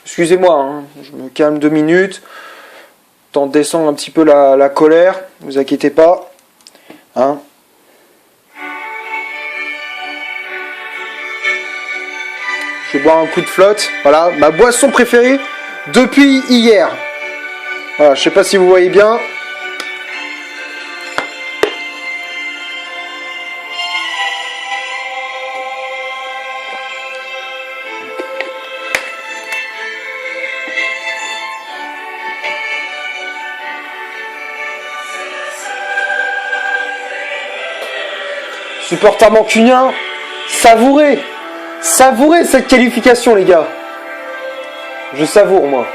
Excusez-moi, hein, je me calme 2 minutes. Temps de descendre un petit peu la colère. Ne vous inquiétez pas. Hein. Je vais boire un coup de flotte. Voilà, ma boisson préférée depuis hier. Voilà, je sais pas si vous voyez bien. Supporters mancuniens, savourez cette qualification, les gars. Je savoure, moi.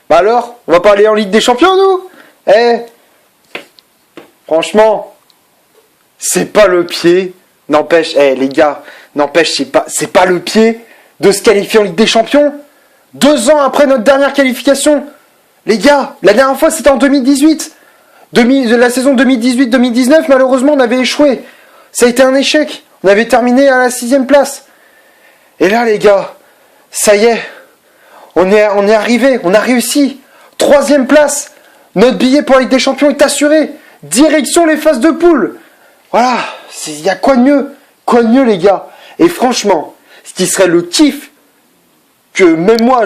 Bah alors, on va pas aller en Ligue des Champions, nous? Franchement, c'est pas le pied. N'empêche, les gars, n'empêche, c'est pas le pied de se qualifier en Ligue des Champions. 2 ans après notre dernière qualification. Les gars, la dernière fois, c'était en 2018. La saison 2018-2019, malheureusement, on avait échoué. Ça a été un échec. On avait terminé à la 6e place. Et là, les gars, ça y est. On est arrivé, on a réussi. 3e place. Notre billet pour la Ligue des Champions est assuré. Direction les phases de poule. Voilà, il y a quoi de mieux? Quoi de mieux, les gars? Et franchement, ce qui serait le kiff que même moi,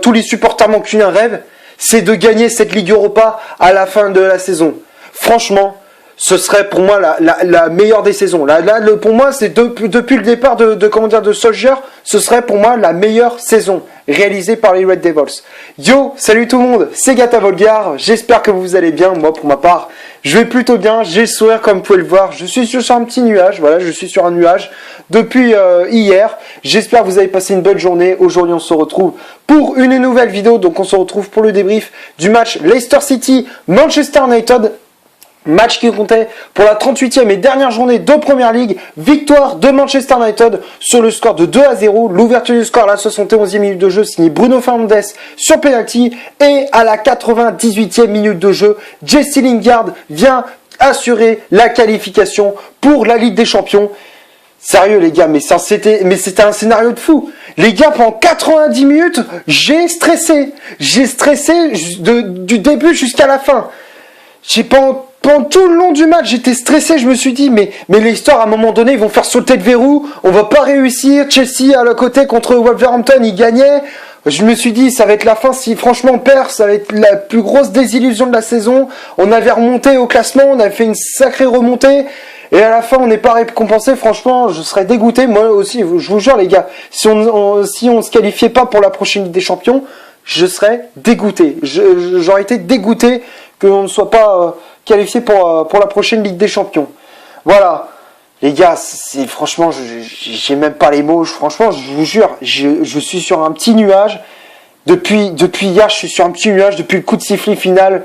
tous les supporters mancuniens rêvent, c'est de gagner cette Ligue Europa à la fin de la saison. Franchement, ce serait pour moi la meilleure des saisons. Pour moi, c'est depuis le départ de Solskjaer, ce serait pour moi la meilleure saison réalisée par les Red Devils. Yo, salut tout le monde, c'est Gata Volgar, j'espère que vous allez bien. Moi, pour ma part, je vais plutôt bien, j'ai le sourire comme vous pouvez le voir. Je suis sur un petit nuage, voilà, je suis sur un nuage depuis hier. J'espère que vous avez passé une bonne journée. Aujourd'hui, on se retrouve pour une nouvelle vidéo. Donc, on se retrouve pour le débrief du match Leicester City-Manchester United. Match qui comptait pour la 38e et dernière journée de Premier League. Victoire de Manchester United sur le score de 2-0. L'ouverture du score à la 71e minute de jeu signée Bruno Fernandes sur penalty. Et à la 98e minute de jeu, Jesse Lingard vient assurer la qualification pour la Ligue des Champions. Sérieux les gars, mais c'était un scénario de fou. Les gars, pendant 90 minutes, j'ai stressé. J'ai stressé du début jusqu'à la fin. Pendant tout le long du match, j'étais stressé. Je me suis dit, mais Leicester, à un moment donné, ils vont faire sauter le verrou. On va pas réussir. Chelsea, à le côté, contre Wolverhampton, ils gagnaient. Je me suis dit, ça va être la fin. Si franchement on perd, ça va être la plus grosse désillusion de la saison. On avait remonté au classement. On avait fait une sacrée remontée. Et à la fin, on n'est pas récompensé. Franchement, je serais dégoûté. Moi aussi, je vous jure, les gars, si on se qualifiait pas pour la prochaine Ligue des Champions, je serais dégoûté. J'aurais été dégoûté qu'on ne soit pas qualifié pour la prochaine Ligue des Champions. Voilà. Les gars, franchement, j'ai même pas les mots. Franchement, je vous jure, je suis sur un petit nuage. Depuis hier, je suis sur un petit nuage. Depuis le coup de sifflet final,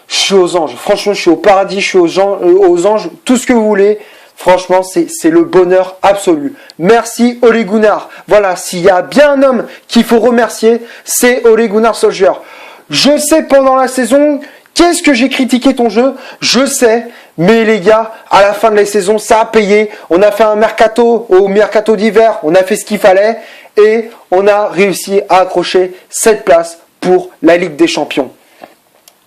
je suis aux anges. Franchement, je suis au paradis, je suis aux anges, tout ce que vous voulez. Franchement, c'est le bonheur absolu. Merci Ole Gunnar. Voilà, s'il y a bien un homme qu'il faut remercier, c'est Ole Gunnar Solskjaer. Je sais pendant la saison, qu'est-ce que j'ai critiqué ton jeu? Je sais, mais les gars, à la fin de la saison, ça a payé. On a fait un mercato d'hiver, on a fait ce qu'il fallait et on a réussi à accrocher cette place pour la Ligue des Champions.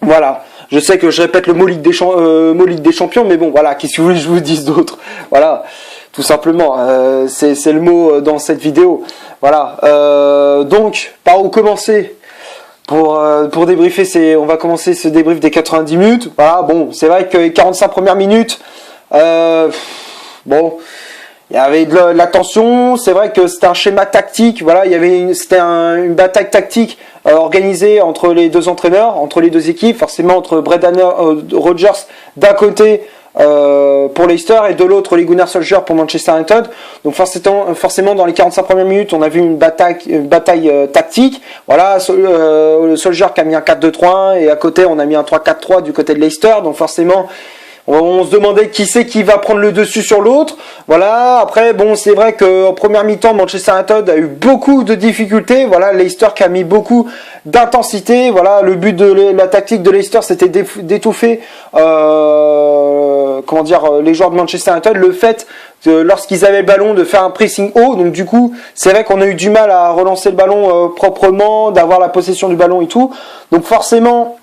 Voilà. Je sais que je répète le mot Ligue des Champions, mais bon, voilà, qu'est-ce que vous voulez que je vous dise d'autre? Voilà, tout simplement, c'est le mot dans cette vidéo. Voilà, donc, par où commencer pour débriefer, on va commencer ce débrief des 90 minutes. Voilà, bon, c'est vrai que les 45 premières minutes, bon, il y avait de la tension. C'est vrai que c'était un schéma tactique. Voilà, c'était une bataille tactique organisée entre les deux entraîneurs, entre les deux équipes, forcément entre Brendan Rodgers d'un côté pour Leicester et de l'autre Ole Gunnar Solskjaer pour Manchester United. Donc forcément dans les 45 premières minutes on a vu une bataille tactique. Voilà, Solskjaer qui a mis un 4-2-3-1 et à côté on a mis un 3-4-3 du côté de Leicester. Donc forcément on se demandait qui c'est qui va prendre le dessus sur l'autre. Voilà. Après, bon, c'est vrai qu'en première mi-temps, Manchester United a eu beaucoup de difficultés. Voilà, Leicester qui a mis beaucoup d'intensité. Voilà, le but de la tactique de Leicester, c'était d'étouffer, les joueurs de Manchester United. Le fait lorsqu'ils avaient le ballon de faire un pressing haut. Donc du coup, c'est vrai qu'on a eu du mal à relancer le ballon proprement, d'avoir la possession du ballon et tout. Donc forcément,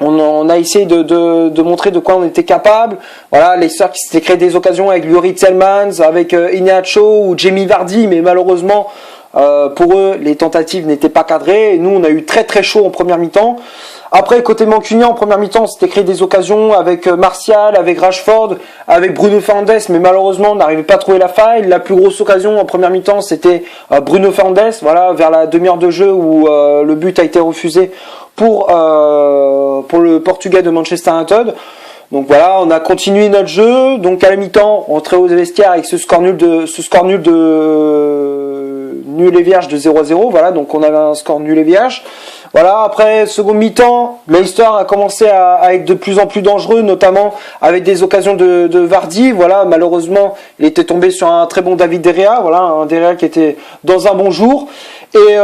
on a essayé de montrer de quoi on était capable. Voilà, Leicester qui s'était créé des occasions avec Yuri Tielemans, avec Iheanacho ou Jamie Vardy, mais malheureusement pour eux les tentatives n'étaient pas cadrées. Et nous on a eu très très chaud en première mi-temps. Après côté mancunien en première mi-temps on s'était créé des occasions avec Martial, avec Rashford, avec Bruno Fernandes, mais malheureusement on n'arrivait pas à trouver la faille. La plus grosse occasion en première mi-temps c'était Bruno Fernandes, voilà, vers la demi-heure de jeu où le but a été refusé pour le Portugais de Manchester United. Donc voilà, on a continué notre jeu. Donc à la mi-temps, on entrait aux vestiaires avec ce score nul et vierge de 0-0. Voilà, donc on avait un score nul et vierge. Voilà, après seconde mi-temps, Leicester a commencé à être de plus en plus dangereux, notamment avec des occasions de Vardy. Voilà, malheureusement, il était tombé sur un très bon David De Gea. Voilà, un De Gea qui était dans un bon jour. Et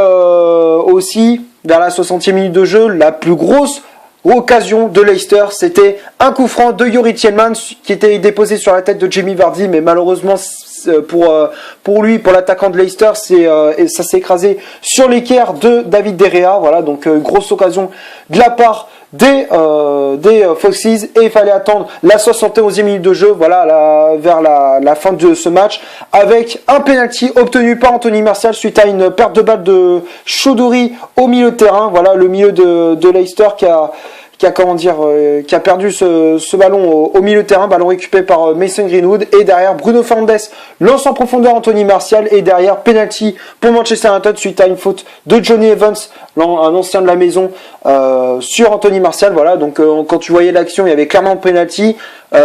aussi, vers la 60e minute de jeu, la plus grosse occasion de Leicester, c'était un coup franc de Yuri Tielemans qui était déposé sur la tête de Jamie Vardy, mais malheureusement pour lui, pour l'attaquant de Leicester, ça s'est écrasé sur l'équerre de David De Gea. Voilà, donc grosse occasion de la part des Foxes, et il fallait attendre la 71e minute de jeu, voilà, vers la fin de ce match, avec un penalty obtenu par Anthony Martial suite à une perte de balle de Choudhury au milieu de terrain. Voilà, le milieu de Leicester qui a perdu ce ballon au milieu de terrain, ballon récupéré par Mason Greenwood, et derrière Bruno Fernandes lance en profondeur Anthony Martial, et derrière penalty pour Manchester United suite à une faute de Johnny Evans, un ancien de la maison, sur Anthony Martial. Voilà, donc quand tu voyais l'action, il y avait clairement penalty.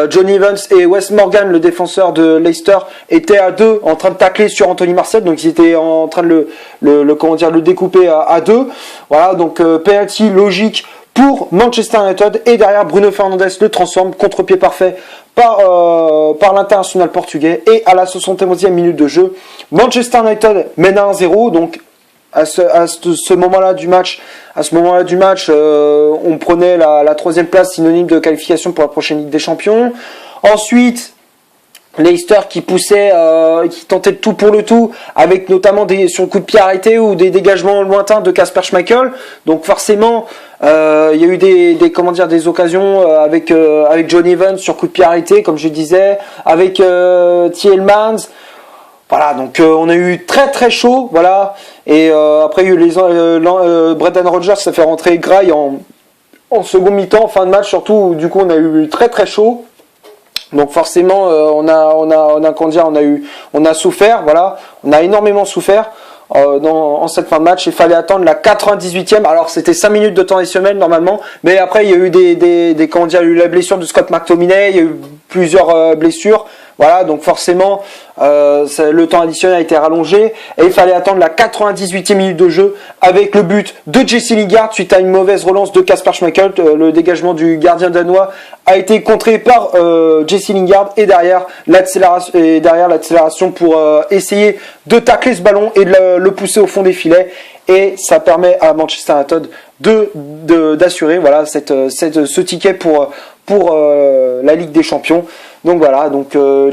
Johnny Evans et Wes Morgan, le défenseur de Leicester, étaient à deux en train de tacler sur Anthony Martial, donc ils étaient en train de le découper à deux. Voilà, donc penalty logique pour Manchester United, et derrière Bruno Fernandes le transforme, contre-pied parfait par l'international portugais, et à la 71e minute de jeu, Manchester United mène à 1-0. Donc à ce moment-là du match, on prenait la troisième place, synonyme de qualification pour la prochaine Ligue des Champions. Ensuite, Leicester qui poussait, qui tentait le tout pour le tout, avec notamment sur le coup de pied arrêté ou des dégagements lointains de Kasper Schmeichel. Donc forcément, il y a eu des occasions avec Johnny Evans sur coup de pied arrêté, comme je disais, avec Tielemans. Voilà, donc on a eu très très chaud, voilà. Et après il y a eu Brendan Rodgers, ça fait rentrer Gray en second mi-temps, fin de match surtout, où du coup on a eu très très chaud. Donc forcément on a souffert, voilà, on a énormément souffert en cette fin de match. Il fallait attendre la 98e. Alors c'était 5 minutes de temps additionnel normalement, mais après il y a eu il y a eu la blessure de Scott McTominay, il y a eu plusieurs blessures. Voilà, donc forcément le temps additionnel a été rallongé, et il fallait attendre la 98e minute de jeu avec le but de Jesse Lingard suite à une mauvaise relance de Kasper Schmeichel. Le dégagement du gardien danois a été contré par Jesse Lingard, et derrière l'accélération pour essayer de tacler ce ballon et de le pousser au fond des filets, et ça permet à Manchester United d'assurer, voilà, ce ticket pour la Ligue des Champions. Donc voilà,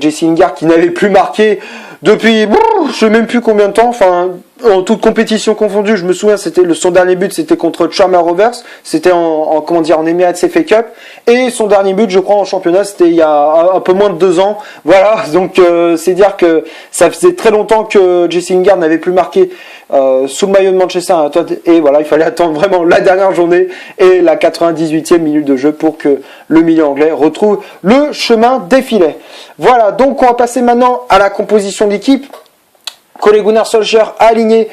Jesse Lingard qui n'avait plus marqué depuis je sais même plus combien de temps, enfin en toute compétition confondue. Je me souviens, son dernier but c'était contre Charmer Rovers, c'était en Emirates FA Cup, et son dernier but je crois en championnat c'était il y a un peu moins de 2 ans. Voilà, donc c'est dire que ça faisait très longtemps que Jesse Lingard n'avait plus marqué sous le maillot de Manchester United, et voilà, il fallait attendre vraiment la dernière journée et la 98e minute de jeu pour que le milieu anglais retrouve le chemin des filets. Voilà, donc on va passer maintenant à la composition d'équipe. Ole Gunnar Solskjaer a aligné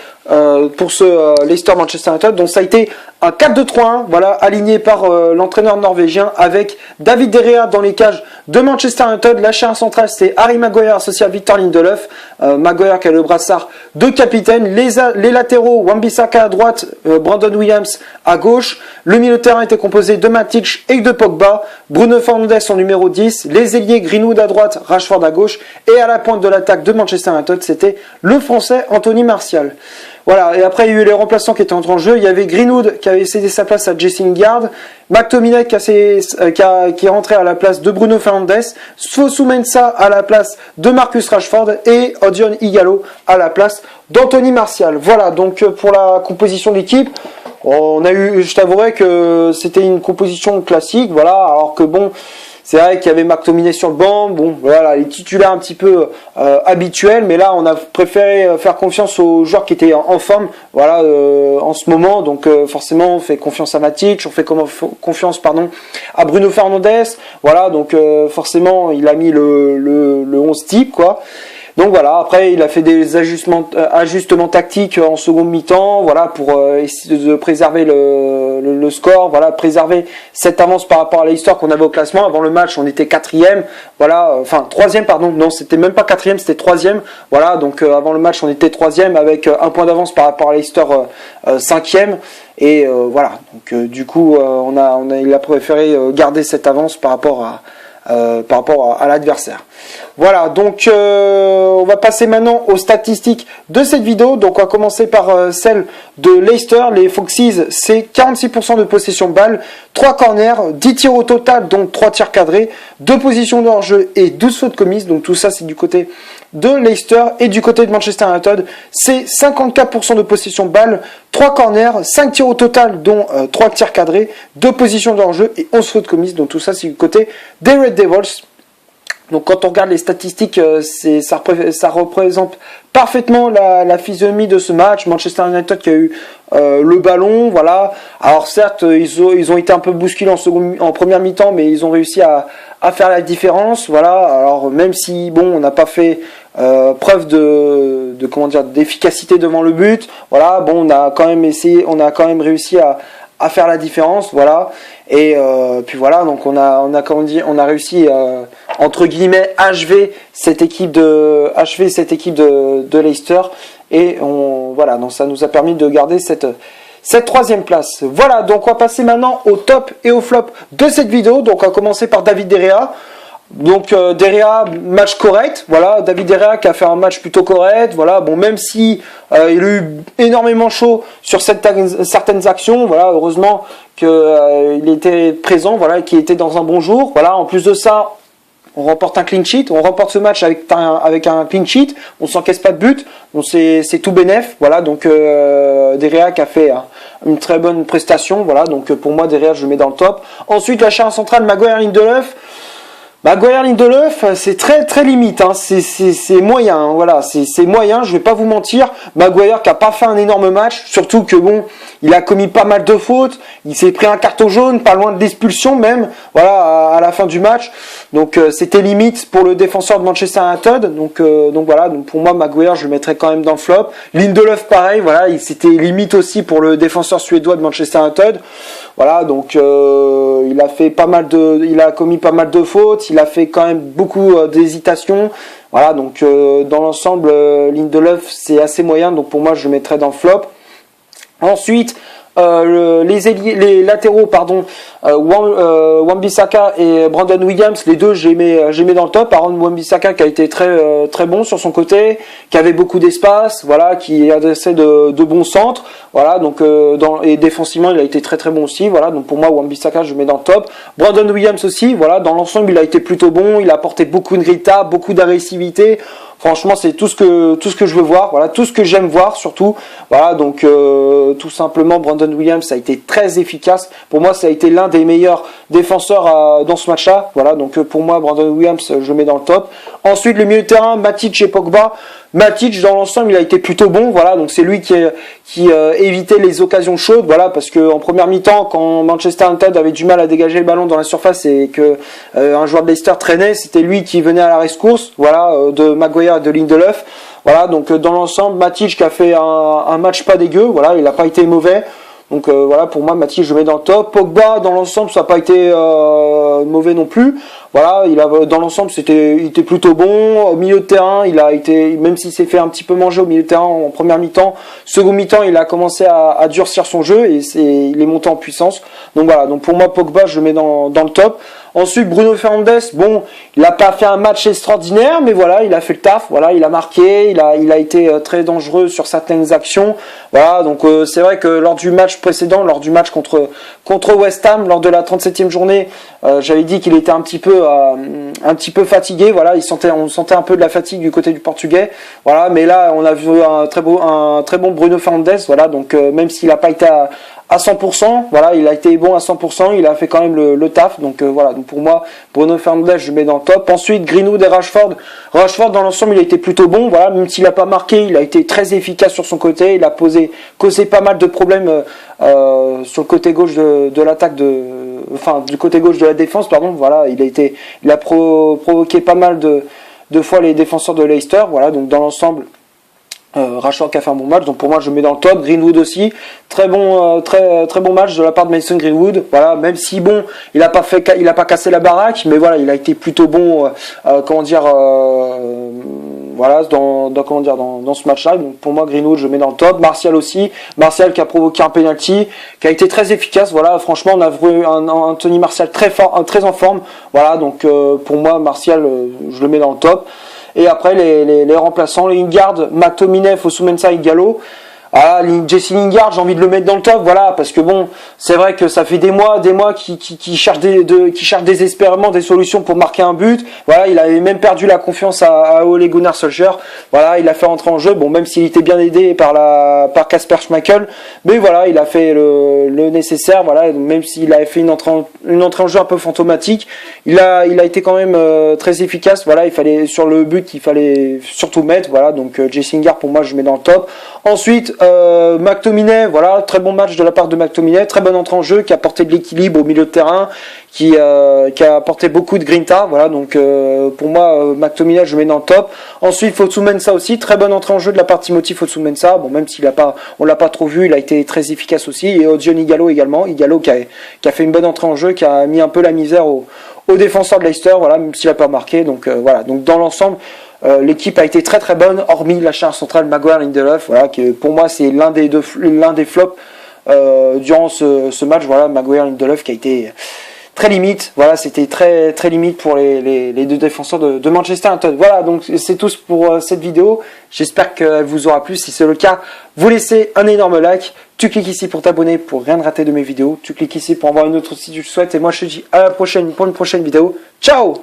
pour ce Leicester-Manchester United. Donc ça a été un 4-2-3-1, voilà, aligné par l'entraîneur norvégien avec David De Gea dans les cages de Manchester United. La charnière centrale, c'est Harry Maguire associé à Victor Lindelof. Maguire qui a le brassard de capitaine. Les latéraux, Wan-Bissaka à droite, Brandon Williams à gauche. Le milieu de terrain était composé de Matic et de Pogba. Bruno Fernandes en numéro 10. Les ailiers, Greenwood à droite, Rashford à gauche. Et à la pointe de l'attaque de Manchester United, c'était le français Anthony Martial. Voilà, et après il y a eu les remplaçants qui étaient entrés en jeu. Il y avait Greenwood qui avait cédé sa place à Jesse Lingard, McTominay qui est rentré à la place de Bruno Fernandes, Fosu Mensah à la place de Marcus Rashford et Odion Ighalo à la place d'Anthony Martial. Voilà, donc pour la composition de l'équipe, je t'avouerai que c'était une composition classique, voilà, alors que bon, c'est vrai qu'il y avait McTominay sur le banc, bon, voilà, les titulaires un petit peu habituels, mais là, on a préféré faire confiance aux joueurs qui étaient en forme, voilà, en ce moment, donc forcément, on fait confiance à Matic, on fait confiance, à Bruno Fernandes, voilà, donc forcément, il a mis le 11 type, quoi. Donc voilà, après il a fait des ajustements tactiques en seconde mi-temps, voilà, pour essayer de préserver le score, voilà, préserver cette avance par rapport à Leicester qu'on avait au classement. Avant le match, on était quatrième, voilà, enfin troisième, pardon, non, c'était même pas quatrième, c'était troisième, voilà, donc avant le match, on était troisième avec un point d'avance par rapport à Leicester cinquième. Et voilà, donc du coup, il a préféré garder cette avance par rapport à l'adversaire. Voilà, donc on va passer maintenant aux statistiques de cette vidéo. Donc on va commencer par celle de Leicester. Les Foxes, c'est 46% de possession de balle, 3 corners, 10 tirs au total, donc 3 tirs cadrés, 2 positions de hors-jeu et 12 fautes commises. Donc tout ça, c'est du côté de Leicester. Et du côté de Manchester United, c'est 54% de possession de balle, 3 corners, 5 tirs au total, dont 3 tirs cadrés, 2 positions de hors-jeu et 11 fautes commises. Donc tout ça, c'est du côté des Red Devils. Donc quand on regarde les statistiques, ça représente parfaitement la physionomie de ce match. Manchester United qui a eu le ballon, voilà. Alors certes, ils ont été un peu bousculés en première mi-temps, mais ils ont réussi à faire la différence, voilà. Alors même si bon, on n'a pas fait preuve d'efficacité devant le but, voilà. Bon, on a quand même réussi à faire la différence, voilà. Et puis voilà, donc on a réussi entre guillemets achever cette équipe de Leicester, et voilà, donc ça nous a permis de garder cette troisième place. Voilà, donc on va passer maintenant au top et au flop de cette vidéo. Donc on va commencer par David De Gea. Donc De Gea, match correct, voilà, David De Gea qui a fait un match plutôt correct, voilà, bon, même si il a eu énormément chaud sur certaines actions, voilà, heureusement qu'il était présent, voilà, qu'il était dans un bon jour, voilà. En plus de ça, on remporte un clean sheet, on remporte ce match avec un clean sheet, on s'encaisse pas de but, donc c'est tout bénef, voilà. Donc De Gea qui a fait une très bonne prestation, voilà, donc pour moi De Gea je le mets dans le top. Ensuite la charnière centrale Maguire-Lindelof. Maguire-Lindelof, c'est très très limite, hein. C'est moyen, hein. Voilà, c'est moyen, je vais pas vous mentir. Maguire qui a pas fait un énorme match, surtout que bon, il a commis pas mal de fautes, il s'est pris un carton jaune, pas loin de l'expulsion même, voilà, à la fin du match. Donc c'était limite pour le défenseur de Manchester United. Donc voilà, donc pour moi Maguire, je le mettrais quand même dans le flop. Lindelof pareil, voilà, c'était limite aussi pour le défenseur suédois de Manchester United. Voilà, donc il a commis pas mal de fautes, il a fait quand même beaucoup d'hésitations. Voilà, donc dans l'ensemble, Lindelof c'est assez moyen, donc pour moi je le mettrais dans le flop. Ensuite, les latéraux, Wan-Bissaka et Brandon Williams, les deux j'ai mis dans le top. Aaron Wan-Bissaka qui a été très très bon sur son côté, qui avait beaucoup d'espace, voilà, qui adressait de bons centres, voilà, donc et défensivement il a été très très bon aussi, voilà, donc pour moi Wan-Bissaka je le mets dans le top. Brandon Williams aussi, voilà, dans l'ensemble il a été plutôt bon, il a apporté beaucoup de grinta, beaucoup d'agressivité. Franchement, c'est tout ce que je veux voir, voilà, tout ce que j'aime voir surtout. Voilà, donc tout simplement Brandon Williams a été très efficace. Pour moi, ça a été l'un des meilleurs défenseurs dans ce match-là. Voilà, donc pour moi Brandon Williams, je le mets dans le top. Ensuite, le milieu de terrain, Matic et Pogba. Matic, dans l'ensemble, il a été plutôt bon, voilà, donc c'est lui qui évitait les occasions chaudes, voilà, parce que en première mi-temps, quand Manchester United avait du mal à dégager le ballon dans la surface et que un joueur de Leicester traînait, c'était lui qui venait à la rescousse, voilà, de Maguire et de Lindelof. Voilà, donc dans l'ensemble, Matic qui a fait un match pas dégueu, voilà, il n'a pas été mauvais. Donc voilà, pour moi, Matic, je le mets dans le top. Pogba, dans l'ensemble, ça n'a pas été mauvais non plus. Voilà, dans l'ensemble, il était plutôt bon. Au milieu de terrain, il a été, même s'il s'est fait un petit peu manger au milieu de terrain en première mi-temps, second mi-temps, il a commencé à durcir son jeu et il est monté en puissance. Donc voilà, donc pour moi, Pogba, je le mets dans le top. Ensuite, Bruno Fernandes, bon, il n'a pas fait un match extraordinaire, mais voilà, il a fait le taf, voilà, il a marqué, il a été très dangereux sur certaines actions. Voilà, donc c'est vrai que lors du match précédent, lors du match contre West Ham, lors de la 37e journée, j'avais dit qu'il était un petit peu fatigué, voilà, on sentait un peu de la fatigue du côté du Portugais, voilà, mais là on a vu un très bon Bruno Fernandes, voilà, donc même s'il n'a pas été à 100%, voilà, il a été bon à 100%, il a fait quand même le taf, donc voilà, donc pour moi, Bruno Fernandes, je le mets dans le top. Ensuite, Greenwood et Rashford. Rashford, dans l'ensemble, il a été plutôt bon, voilà, même s'il n'a pas marqué, il a été très efficace sur son côté, il a causé pas mal de problèmes sur le côté gauche de l'attaque du côté gauche de la défense, pardon, voilà, il a provoqué pas mal de fois les défenseurs de Leicester, voilà, donc dans l'ensemble, Rashford qui a fait un bon match, donc pour moi je le mets dans le top. Greenwood aussi, très bon match de la part de Mason Greenwood, voilà, même si bon, il a pas cassé la baraque, mais voilà, il a été plutôt bon, voilà, dans ce match-là. Donc pour moi Greenwood je le mets dans le top. Martial aussi, Martial qui a provoqué un penalty, qui a été très efficace, voilà, franchement on a vu un Anthony Martial très fort, très en forme, voilà, donc pour moi Martial je le mets dans le top. Et après, les remplaçants, Lingard, McTominay, Fosu-Mensah et Gallo. Ah, Jesse Lingard, j'ai envie de le mettre dans le top, voilà, parce que bon, c'est vrai que ça fait des mois qui cherche désespérément des solutions pour marquer un but. Voilà, il avait même perdu la confiance à Ole Gunnar Solskjaer. Voilà, il a fait rentrer en jeu, bon, même s'il était bien aidé par Kasper Schmeichel, mais voilà, il a fait le nécessaire, voilà, même s'il avait fait une entrée en jeu un peu fantomatique, il a été quand même très efficace. Voilà, sur le but, il fallait surtout mettre, voilà, donc Jesse Lingard pour moi je le mets dans le top. Ensuite, McTominay, voilà, très bon match de la part de McTominay, très bonne entrée en jeu, qui a apporté de l'équilibre au milieu de terrain, qui a apporté beaucoup de grinta, voilà, donc pour moi McTominay je le mets dans le top. Ensuite Fosu-Mensah aussi, très bonne entrée en jeu de la part de Timothy Fosu-Mensah, bon, même on l'a pas trop vu, il a été très efficace aussi. Et Odion Ighalo également, Ighalo qui a fait une bonne entrée en jeu, qui a mis un peu la misère aux défenseurs de Leicester, voilà, même s'il a pas marqué, donc voilà, donc dans l'ensemble l'équipe a été très très bonne, hormis la charge centrale Maguire Lindelof, voilà, qui pour moi c'est l'un des flops durant ce match, voilà, Maguire Lindelof qui a été très limite, voilà, c'était très très limite pour les deux défenseurs de Manchester United. Voilà, donc c'est tout pour cette vidéo, j'espère qu'elle vous aura plu. Si c'est le cas, vous laissez un énorme like, tu cliques ici pour t'abonner pour rien rater de mes vidéos, tu cliques ici pour en voir une autre si tu le souhaites, et moi je te dis à la prochaine pour une prochaine vidéo. Ciao!